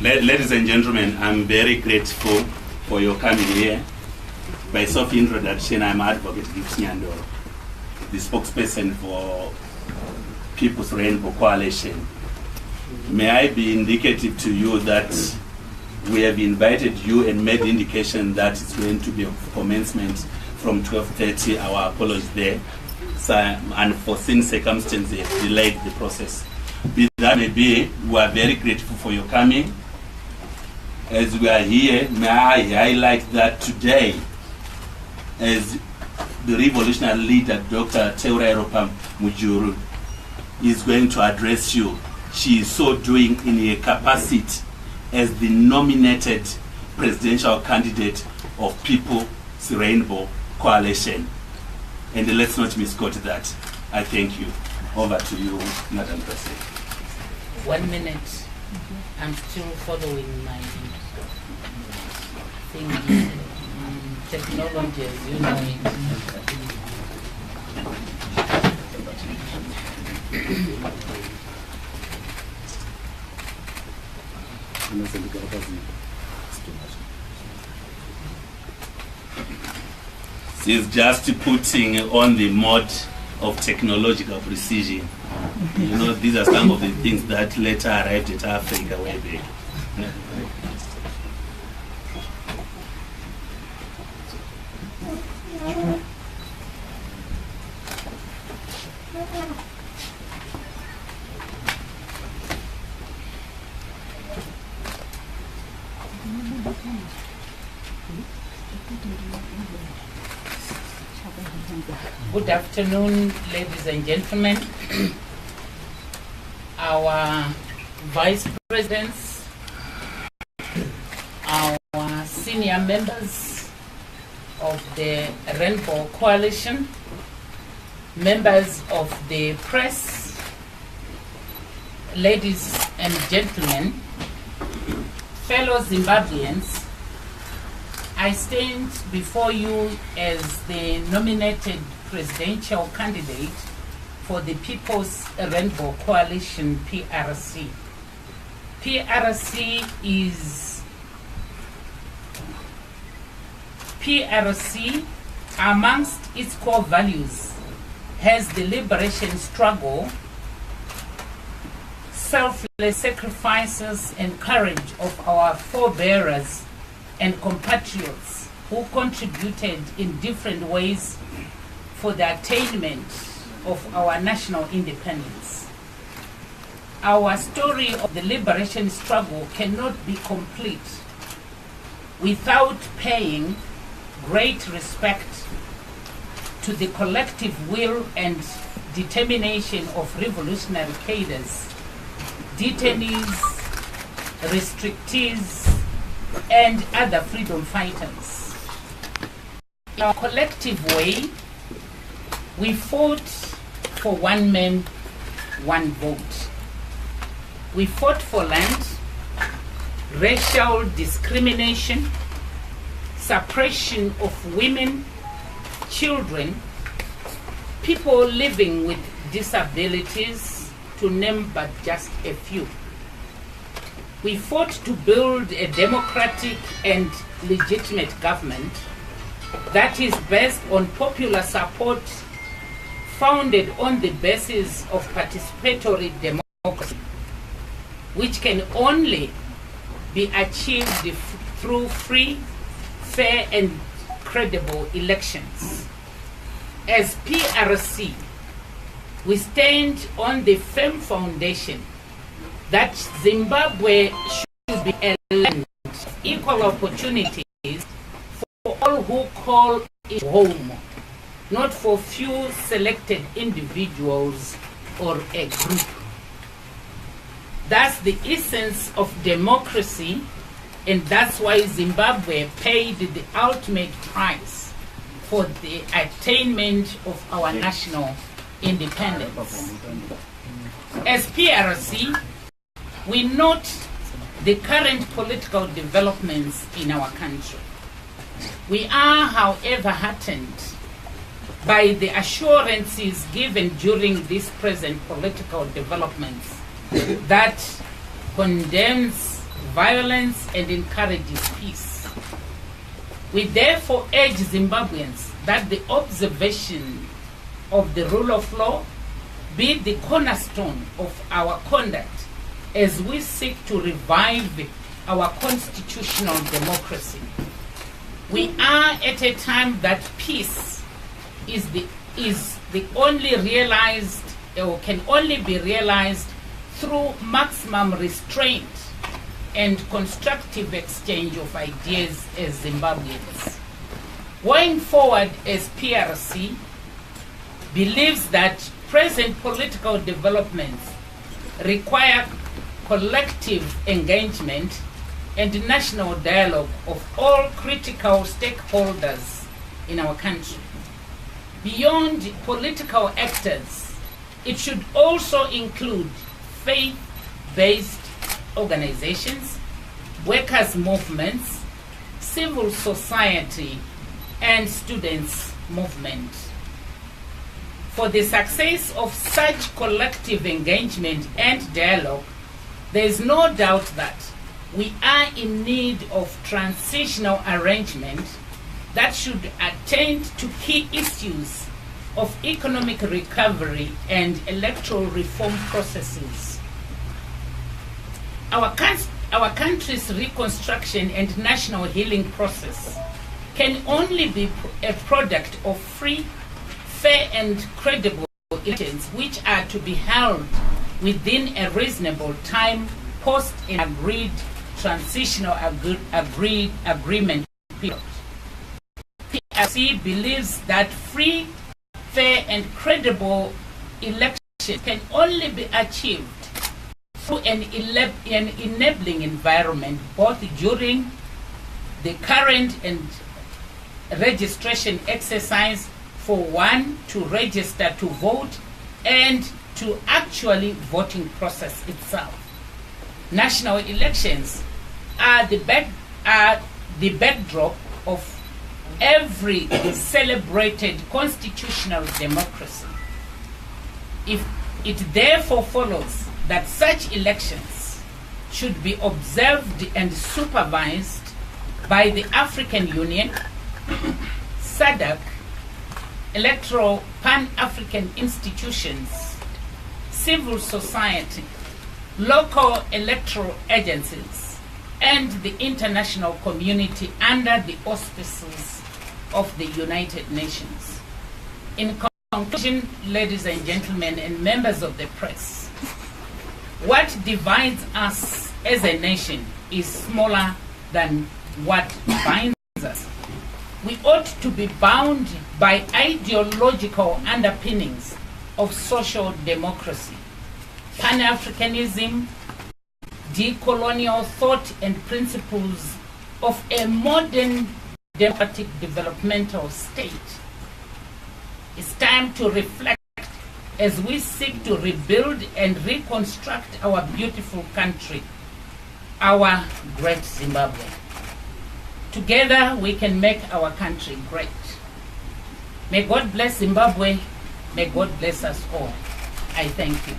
Ladies and gentlemen, I'm very grateful for your coming here. By self-introduction, I'm Advocate Gibbs Nyandoro, the spokesperson for People's Rainbow Coalition. May I be indicative to you that we have invited you and made the indication that it's going to be a commencement from 12:30. Our apologies there. So, unforeseen circumstances have delayed the process. Be that may be, we are very grateful for your coming. As we are here, may I highlight that today, as the revolutionary leader, Dr. Teura Mujuru, is going to address you. She is so doing in her capacity as the nominated presidential candidate of People's Rainbow Coalition. And let's not misquote that. I thank you. Over to you, Madam President. 1 minute. I'm still following my thing. Technology, as you know it. She's just putting on the mode of technological precision. You know, these are some of the things that later arrived at Africa way back. Good afternoon, ladies and gentlemen. Our vice presidents, our senior members of the Rainbow Coalition, members of the press, ladies and gentlemen, fellow Zimbabweans, I stand before you as the nominated presidential candidate for the People's Rainbow Coalition, PRC. PRC, amongst its core values, has the liberation struggle, selfless sacrifices and courage of our forebearers and compatriots who contributed in different ways for the attainment of our national independence. Our story of the liberation struggle cannot be complete without paying great respect to the collective will and determination of revolutionary cadres, detainees, restrictees, and other freedom fighters. In our collective way, we fought for one man, one vote. We fought for land, racial discrimination, suppression of women, children, people living with disabilities, to name but just a few. We fought to build a democratic and legitimate government that is based on popular support, founded on the basis of participatory democracy, which can only be achieved through free, fair, and credible elections. As PRC, we stand on the firm foundation that Zimbabwe should be a land of equal opportunities for all who call it home, not for few selected individuals or a group. That's the essence of democracy, and that's why Zimbabwe paid the ultimate price for the attainment of our national independence. As PRC, we note the current political developments in our country. We are, however, heartened by the assurances given during these present political developments that condemns violence and encourages peace. We therefore urge Zimbabweans that the observation of the rule of law be the cornerstone of our conduct as we seek to revive our constitutional democracy. We are at a time that peace is the only realized, or can only be realized through maximum restraint and constructive exchange of ideas as Zimbabweans. Going forward, as PRC believes that present political developments require collective engagement and national dialogue of all critical stakeholders in our country. Beyond political actors, it should also include faith-based organizations, workers' movements, civil society, and students' movement. For the success of such collective engagement and dialogue, there is no doubt that we are in need of transitional arrangement that should attend to key issues of economic recovery and electoral reform processes. Our country's reconstruction and national healing process can only be a product of free, fair and credible elections which are to be held within a reasonable time post an agreed transitional agreement period. PRC believes that free, fair and credible elections can only be achieved through an enabling environment both during the current and registration exercise for one to register to vote and to actually voting process itself. National elections are the backdrop of every celebrated constitutional democracy. It therefore follows that such elections should be observed and supervised by the African Union, SADC, electoral pan-African institutions, civil society, local electoral agencies, and the international community under the auspices of the United Nations. In conclusion, ladies and gentlemen and members of the press, what divides us as a nation is smaller than what binds us. We ought to be bound by ideological underpinnings of social democracy, Pan-Africanism, decolonial thought and principles of a modern democratic developmental state. It's time to reflect as we seek to rebuild and reconstruct our beautiful country, our great Zimbabwe. Together we can make our country great. May God bless Zimbabwe. May God bless us all. I thank you.